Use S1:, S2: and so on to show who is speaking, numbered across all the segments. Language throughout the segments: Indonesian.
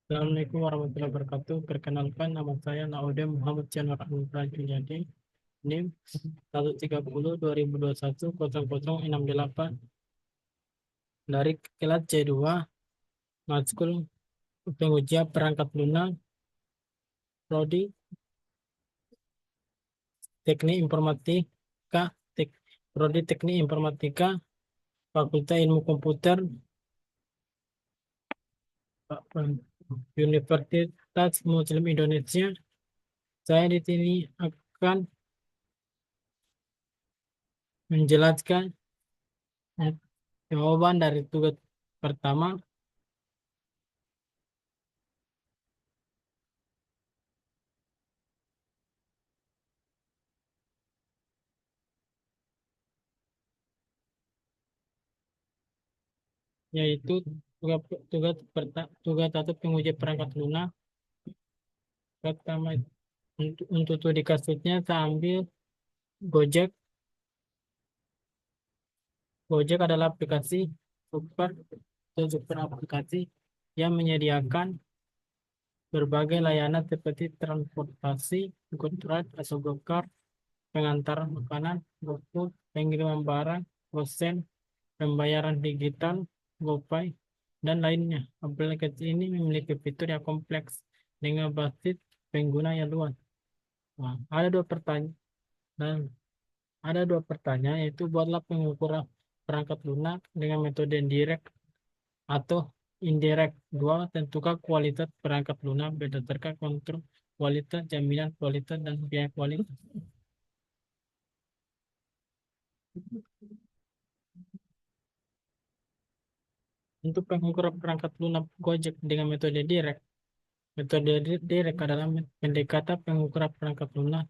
S1: Assalamualaikum warahmatullahi wabarakatuh. Perkenalkan, nama saya Naudem Muhammad Januar Anugrah Juliadi. NIM 130 2021 0068 dari kelas C2 Matkul Pengujian Perangkat Lunak Prodi Teknik Informatika Prodi Teknik Informatika Fakultas Ilmu Komputer Universitas Muslim Indonesia. Saya di sini akan menjelaskan jawaban dari tugas pertama, yaitu tugas tugas atau pengujian perangkat lunak. Pertama, untuk studi kasusnya saya ambil Gojek. Gojek adalah aplikasi super atau super aplikasi yang menyediakan berbagai layanan seperti transportasi, GoTrans atau GoCar, pengantaran makanan, GoFood, pengiriman barang, GoSend, pembayaran digital, GoPay, dan lainnya. Aplikasi ini memiliki fitur yang kompleks dengan basis pengguna yang luas. Nah, ada dua pertanyaan, yaitu buatlah pengukuran perangkat lunak dengan metode direct atau indirect. Dua, tentukan kualitas perangkat lunak berdasarkan kontrol kualitas, jaminan kualitas, dan biaya kualitas. Untuk pengukuran perangkat lunak Gojek dengan metode direct. Metode direct adalah pendekatan pengukuran perangkat lunak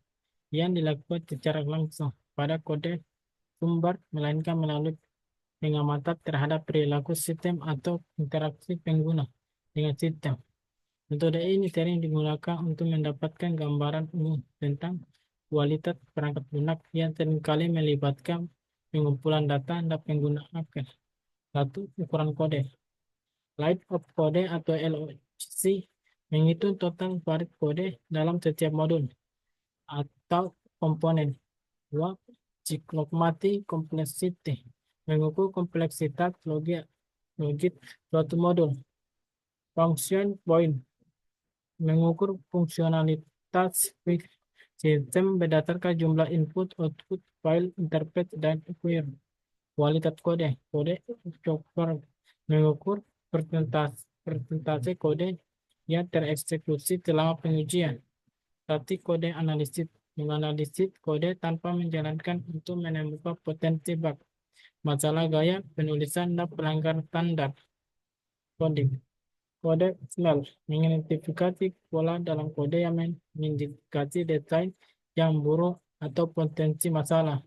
S1: yang dilakukan secara langsung pada kode sumber, melainkan melalui pengamatan terhadap perilaku sistem atau interaksi pengguna dengan sistem. Metode ini sering digunakan untuk mendapatkan gambaran umum tentang kualitas perangkat lunak yang seringkali melibatkan pengumpulan data dan penggunaan. Satu, ukuran kode. Light of kode atau LOC menghitung total baris kode dalam setiap modul atau komponen. Dua, cyclomatic complexity mengukur kompleksitas logik suatu modul. Function point mengukur fungsionalitas sistem berdasarkan jumlah input, output, file, interpret, dan query. Kualitas kode. Kode chopper mengukur persentase kode yang tereksekusi selama pengujian. Static kode analisis menganalisis kode tanpa menjalankan untuk menemukan potensi bug, masalah gaya penulisan, dan pelanggaran standar coding. Kode smell mengidentifikasi pola dalam kode yang mengindikasi desain yang buruk atau potensi masalah.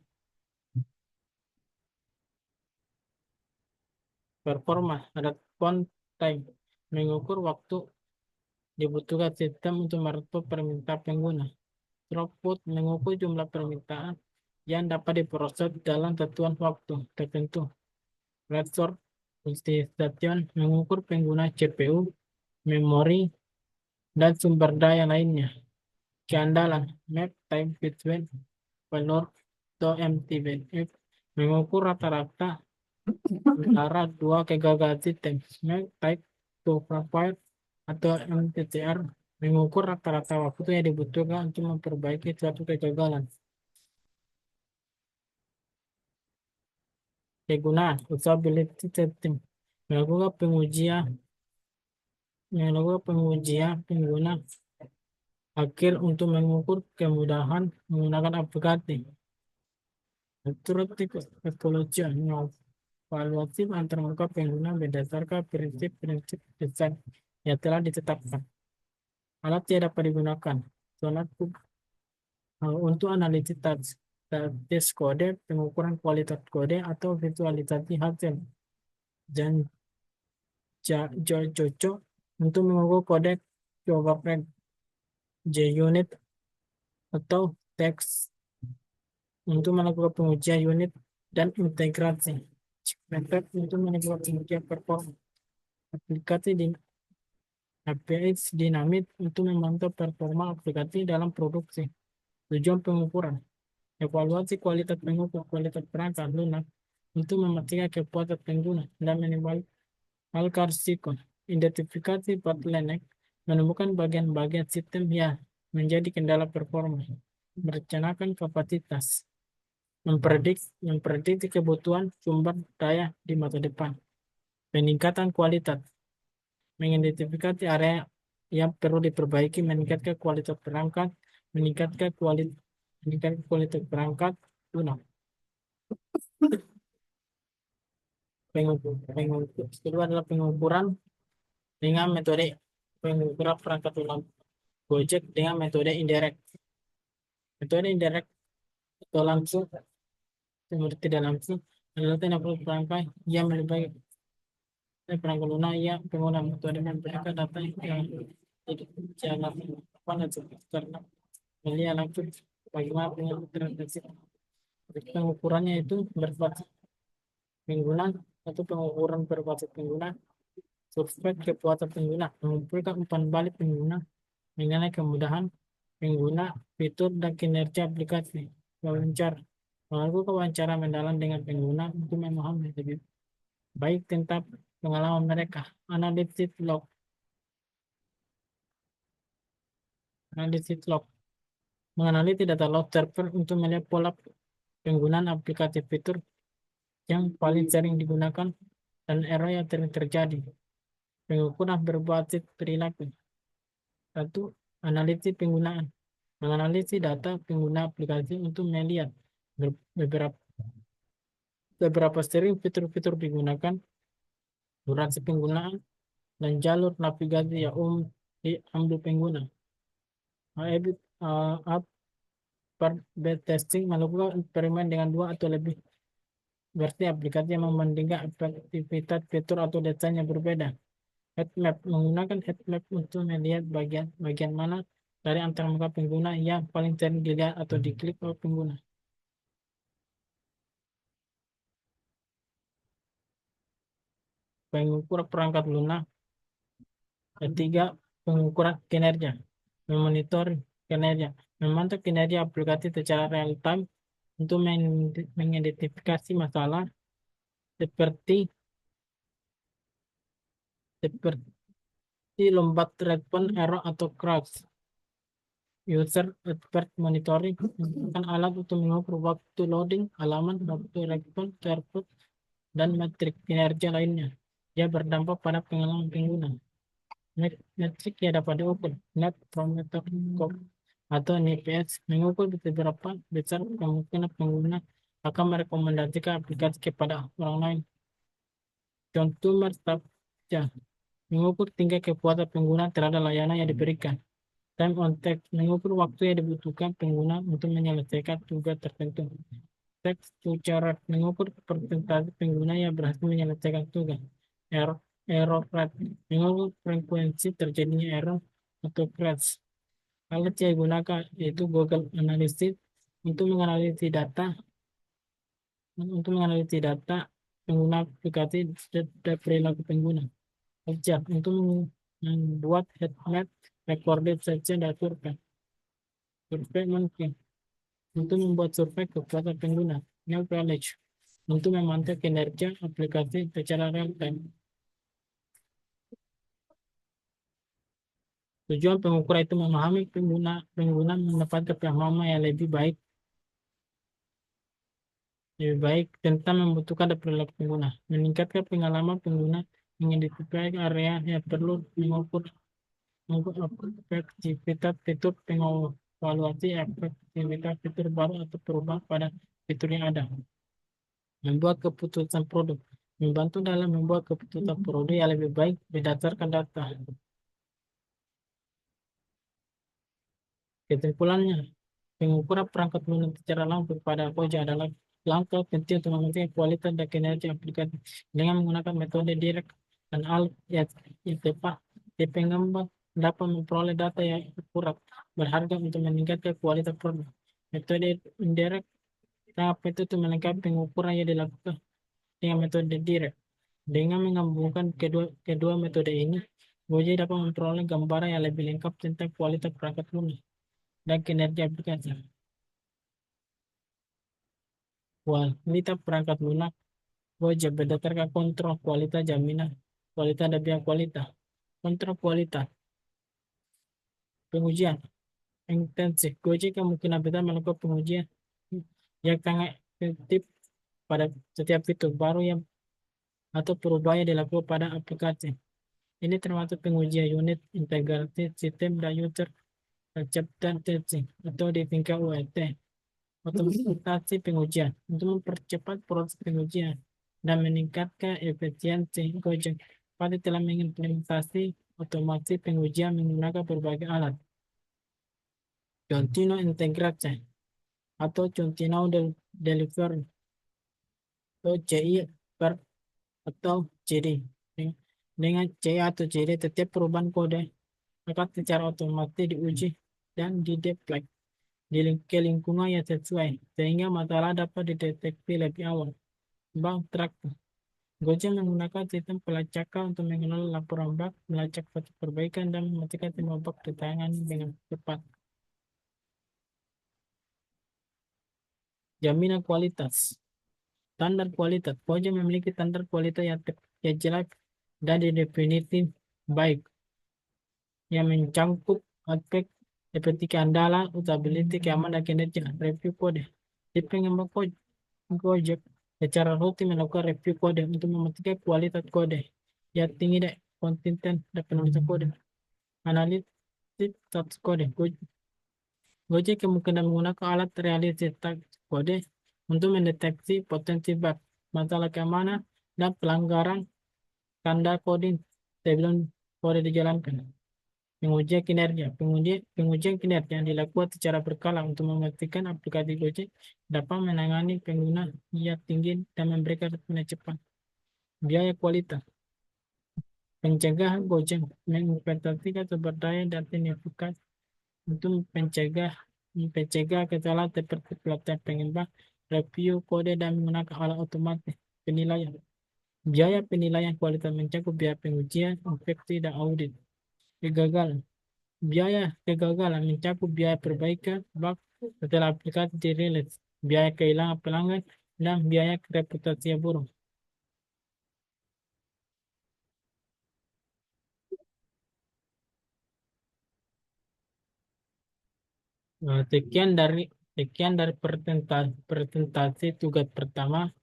S1: Performa response time mengukur waktu dibutuhkan sistem untuk merespon permintaan pengguna. Throughput mengukur jumlah permintaan yang dapat diproses dalam satuan waktu tertentu. Resource utilization mengukur pengguna CPU, memori, dan sumber daya lainnya. Keandalan map time between value to MTBF mengukur rata-rata antara dua kegagalan sistem. Map type to profile atau MTTR mengukur rata-rata waktu yang dibutuhkan untuk memperbaiki suatu kegagalan. Kegunaan usability testing melakukan pengujian pengguna akhir untuk mengukur kemudahan menggunakan aplikasi. Iteratif evaluation evaluasi antarmuka pengguna berdasarkan prinsip-prinsip desain yang telah ditetapkan. Alat yang dapat digunakan. Untuk analisis tes kode, pengukuran kualitas kode atau visualisasi hasil. Dan cocok untuk mengukur kode JavaScript, JUnit, atau teks untuk melakukan pengujian unit dan integrasi. Method untuk melakukan pengujian performa. Aplikasi API dinamit untuk memantau performa aplikasi dalam produksi. Tujuan pengukuran, evaluasi kualitas pengukur kualitas perangkat lunak untuk memastikan kepuasan pengguna dan minimalkan risiko. Identifikasi bottleneck, menemukan bagian-bagian sistem yang menjadi kendala performa. Merencanakan kapasitas, memprediksi kebutuhan sumber daya di masa depan. Peningkatan kualitas, mengidentifikasi area yang perlu diperbaiki, meningkatkan kualitas perangkat, meningkatkan kualitas perangkat lunak. Kedua adalah pengukuran dengan metode pengukuran perangkat lunak Gojek dengan metode indirect. Metode indirect atau langsung, seperti tidak langsung, adalah tindak perangkat yang melibatkan perangkat lunak yang pengguna metode memberikan data yang tidak jalan dan karena melihat langsung bagaimana transaksi. Pengukurannya itu berbasis pengguna atau pengukuran berbasis pengguna, survei kepuasan pengguna, mengumpulkan umpan balik pengguna mengenai kemudahan pengguna, fitur dan kinerja aplikasi. Wawancara, melakukan wawancara mendalam dengan pengguna untuk memahami lebih baik tentang pengalaman mereka. Analisis log, menganalisis data log server untuk melihat pola penggunaan aplikasi fitur yang paling sering digunakan dan error yang sering terjadi. Pengukuran berbasis perilaku. Satu, analisis penggunaan. Menganalisis data pengguna aplikasi untuk melihat beberapa sering fitur-fitur digunakan, durasi penggunaan, dan jalur navigasi yang diambil pengguna. A/B testing, melakukan eksperimen dengan dua atau lebih versi aplikasi yang membandingkan efektivitas fitur atau desain yang berbeda. Heat map, menggunakan heat map untuk melihat bagian mana dari antara muka pengguna yang paling sering dilihat atau diklik oleh pengguna. Pengukur perangkat lunak. Ketiga, pengukuran kinerja. Memonitor kinerja. Memantau kinerja aplikasi secara real time untuk mengidentifikasi masalah seperti lombat respon, error, atau crash. User expert monitoring menggunakan alat untuk mengukur waktu loading, halaman, waktu respon, server, dan metrik kinerja lainnya. Dia berdampak pada pengalaman pengguna. Metrik yang dapat diukur, Net Promoter Score atau NPS, mengukur seberapa besar kemungkinan pengguna akan merekomendasikan aplikasi kepada orang lain. Consumer Satisfaction, mengukur tingkat kepuasan pengguna terhadap layanan yang diberikan. Time on task, mengukur waktu yang dibutuhkan pengguna untuk menyelesaikan tugas tertentu. Text to rate, mengukur persentase pengguna yang berhasil menyelesaikan tugas. Error rate, mengukur frekuensi terjadinya error atau crash. Alat yang digunakan yaitu Google Analytics untuk menganalisis data pengguna aplikasi dan perilaku pengguna. Objek untuk membuat heat map, recorded session, dan survei. Survei mungkin untuk membuat survei kepada pengguna. New knowledge untuk memantau kinerja aplikasi secara real time. Tujuan pengukuran itu memahami pengguna mendapatkan pemahaman yang lebih baik tentang membutuhkan perilaku pengguna, meningkatkan pengalaman pengguna, mengidentifikasi area yang perlu mengukur efektivitas fitur, mengevaluasi efektivitas fitur baru atau perubahan pada fitur yang ada, membuat keputusan produk, membantu dalam membuat keputusan produk yang lebih baik berdasarkan data. Kesimpulannya, pengukuran perangkat lunak secara langsung pada pojok adalah langkah penting untuk memastikan kualitas dan kinerja aplikasi dengan menggunakan metode direct dan alat yang tepat. Pengembang dapat memperoleh data yang akurat, berharga untuk meningkatkan kualitas produk. Metode indirect tahap itu untuk melengkapi pengukuran yang dilakukan dengan metode direct. Dengan menggabungkan kedua metode ini, Gojek dapat memperoleh gambaran yang lebih lengkap tentang kualitas perangkat lunak dan kinerja aplikasi. Kualitas perangkat lunak Gojek berdasarkan kontrol kualitas jaminan, kualitas dan biaya kualitas. Kontrol kualitas, pengujian intensif. Gojek kemungkinan besar melakukan pengujian yang sangat efektif pada setiap fitur baru yang atau perubahan yang dilakukan pada aplikasi. Ini termasuk pengujian unit integrasi sistem dan user acceptance testing atau disingkat UAT. Otomatisasi pengujian untuk mempercepat proses pengujian dan meningkatkan efisiensi Gojek. Pada telah mengimplementasi otomasi pengujian menggunakan berbagai alat. Continuous integration atau continuous delivery atau CI per atau CD. Dengan CI atau CD, setiap perubahan kode akan secara otomatis diuji dan dideploy ke lingkungan yang sesuai, sehingga masalah dapat dideteksi lebih awal. Bug Tracker. Gojek menggunakan sistem pelacakan untuk mengenal laporan bug, melacak foto perbaikan, dan memastikan semua bug ditangani dengan cepat. Jaminan kualitas. Standar kualitas. Gojek memiliki standar kualitas yang jelas dan didefinisi baik, yang mencakup aspek seperti keandalan, usability, keamanan, dan kinerja. Review kode. Di pengembang Gojek secara rutin melakukan review kode untuk memastikan kualitas kode yang tinggi dan konsisten dan penulisan kode. Analisis status kode. Gojek kemungkinan menggunakan alat realisasi status kode untuk mendeteksi potensi bug, masalah keamanan, dan pelanggaran standar coding sebelum kode dijalankan. Pengujian kinerja. Pengujian kinerja yang dilakukan secara berkala untuk memastikan aplikasi Gojek dapat menangani pengguna yang tinggi dan memberikan respon yang cepat. Biaya kualitas. Pencegahan Gojek menginvestasikan sumber daya dan signifikan untuk mencegah kesalahan seperti pelatihan pengembang, review kode, dan menggunakan alat otomatis penilaian. Biaya penilaian kualitas mencakup biaya pengujian, inspeksi, dan audit. Kegagalan. Biaya kegagalan mencakup biaya perbaikan bug setelah aplikasi dirilis, biaya kehilangan pelanggan, dan biaya reputasi yang buruk. Nah, sekian dari presentasi tugas pertama.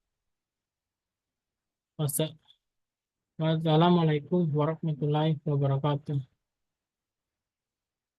S1: Wassalamualaikum warahmatullahi wabarakatuh.